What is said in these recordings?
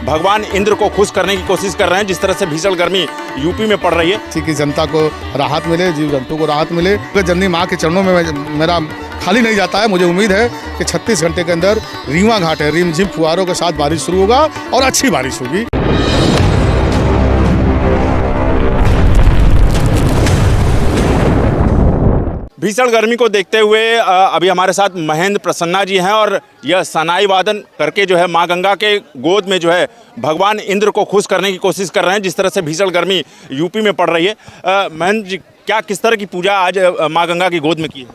भगवान इंद्र को खुश करने की कोशिश कर रहे हैं। जिस तरह से भीषण गर्मी यूपी में पड़ रही है, इसी की जनता को राहत मिले, जीव जंतु को राहत मिले। जननी माँ के चरणों में मेरा खाली नहीं जाता है। मुझे उम्मीद है कि 36 घंटे के अंदर रीवा घाट है, रिमझिम फुहारों के साथ बारिश शुरू होगा और अच्छी बारिश होगी। भीषण गर्मी को देखते हुए अभी हमारे साथ महेंद्र प्रसन्ना जी हैं और यह सनाई वादन करके जो है माँ गंगा के गोद में जो है भगवान इंद्र को खुश करने की कोशिश कर रहे हैं। जिस तरह से भीषण गर्मी यूपी में पड़ रही है, महेंद्र जी क्या किस तरह की पूजा आज माँ गंगा की गोद में की है?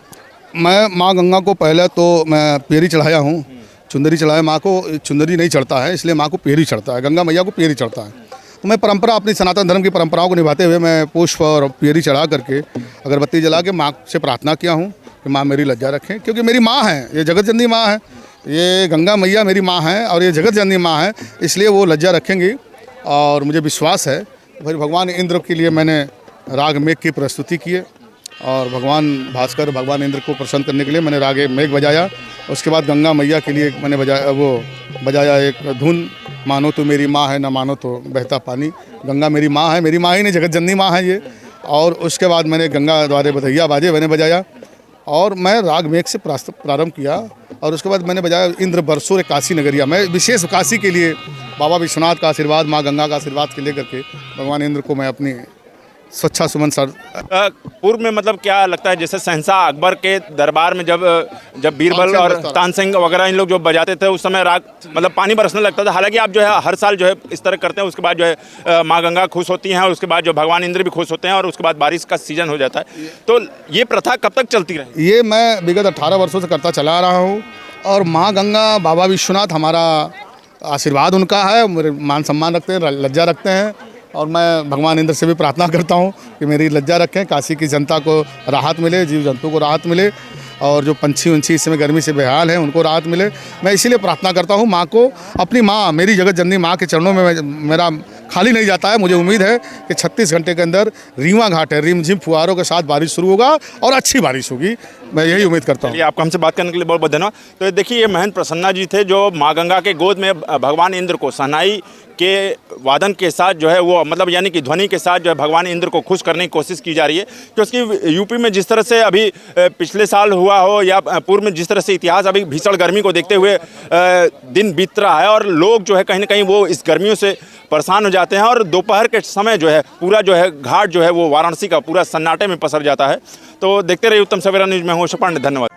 मैं माँ गंगा को पहले तो मैं पेरी चढ़ाया हूँ, चुंदरी चढ़ाया। माँ को चुंदरी नहीं चढ़ता है, इसलिए माँ को पेरी चढ़ता है, गंगा मैया को पेरी चढ़ता है। तो मैं परंपरा, अपनी सनातन धर्म की परंपराओं को निभाते हुए मैं पुष्प और पेरी चढ़ा करके अगरबत्ती जला के माँ से प्रार्थना किया हूँ कि माँ मेरी लज्जा रखें, क्योंकि मेरी माँ है, ये जगत जननी माँ है, ये गंगा मैया मेरी माँ है और ये जगत जननी माँ है, इसलिए वो लज्जा रखेंगी। और मुझे विश्वास है फिर भगवान इंद्र के लिए मैंने राग मेघ की प्रस्तुति की है और भगवान भास्कर, भगवान इंद्र को प्रसन्न करने के लिए मैंने राग मेघ बजाया। उसके बाद गंगा मैया के लिए मैंने बजाया एक धुन, मानो तो मेरी माँ है, ना मानो तो बहता पानी। गंगा मेरी माँ है, मेरी माँ ही नहीं, जगत जननी माँ है ये। और उसके बाद मैंने गंगा द्वारे बधैया बाजे मैंने बजाया और मैं राग मेघ से प्रारंभ किया। और उसके बाद मैंने बजाया इंद्र बरसो रे काशी नगरिया। मैं विशेष काशी के लिए बाबा विश्वनाथ का आशीर्वाद, माँ गंगा का आशीर्वाद के लेकर के भगवान इंद्र को मैं अपनी स्वच्छा सुमन सर। पूर्व में मतलब क्या लगता है, जैसे शहंशाह अकबर के दरबार में जब बीरबल और तानसेन वगैरह इन लोग जो बजाते थे उस समय राग मतलब पानी बरसने लगता था। हालांकि आप जो है हर साल जो है इस तरह करते हैं, उसके बाद जो है माँ गंगा खुश होती हैं और उसके बाद जो भगवान इंद्र भी खुश होते हैं और उसके बाद बारिश का सीजन हो जाता है। तो ये प्रथा कब तक चलती रही? ये मैं विगत 18 वर्षों से करता चला आ रहा हूँ और माँ गंगा, बाबा विश्वनाथ हमारा आशीर्वाद उनका है, मेरे मान सम्मान रखते हैं, लज्जा रखते हैं। और मैं भगवान इंद्र से भी प्रार्थना करता हूँ कि मेरी लज्जा रखें, काशी की जनता को राहत मिले, जीव जंतु को राहत मिले और जो पंछी उंछी इस समय गर्मी से बेहाल हैं उनको राहत मिले। मैं इसीलिए प्रार्थना करता हूँ माँ को, अपनी माँ, मेरी जगत जननी माँ के चरणों में मेरा खाली नहीं जाता है। मुझे उम्मीद है कि 36 घंटे के अंदर रीवा घाट है, रिमझिम फुहारों के साथ बारिश शुरू होगा और अच्छी बारिश होगी। मैं यही उम्मीद करता हूँ। आपको हमसे बात करने के लिए बहुत बहुत धन्यवाद। तो देखिए, ये महेंद्र प्रसन्ना जी थे जो माँ गंगा के गोद में भगवान इंद्र को शहनाई के वादन के साथ जो है वो मतलब यानी कि ध्वनि के साथ जो है भगवान इंद्र को खुश करने की कोशिश की जा रही है। क्योंकि यूपी में जिस तरह से अभी पिछले साल हुआ हो या पूर्व में जिस तरह से इतिहास, अभी भीषण गर्मी को देखते हुए दिन बीत रहा है और लोग जो है कहीं ना कहीं वो इस गर्मियों से परेशान हो जाते हैं और दोपहर के समय जो है पूरा जो है घाट जो है वो वाराणसी का पूरा सन्नाटे में पसर जाता है। तो देखते रहिए उत्तम सवेरा न्यूज़ में हूँ पांडे। धन्यवाद।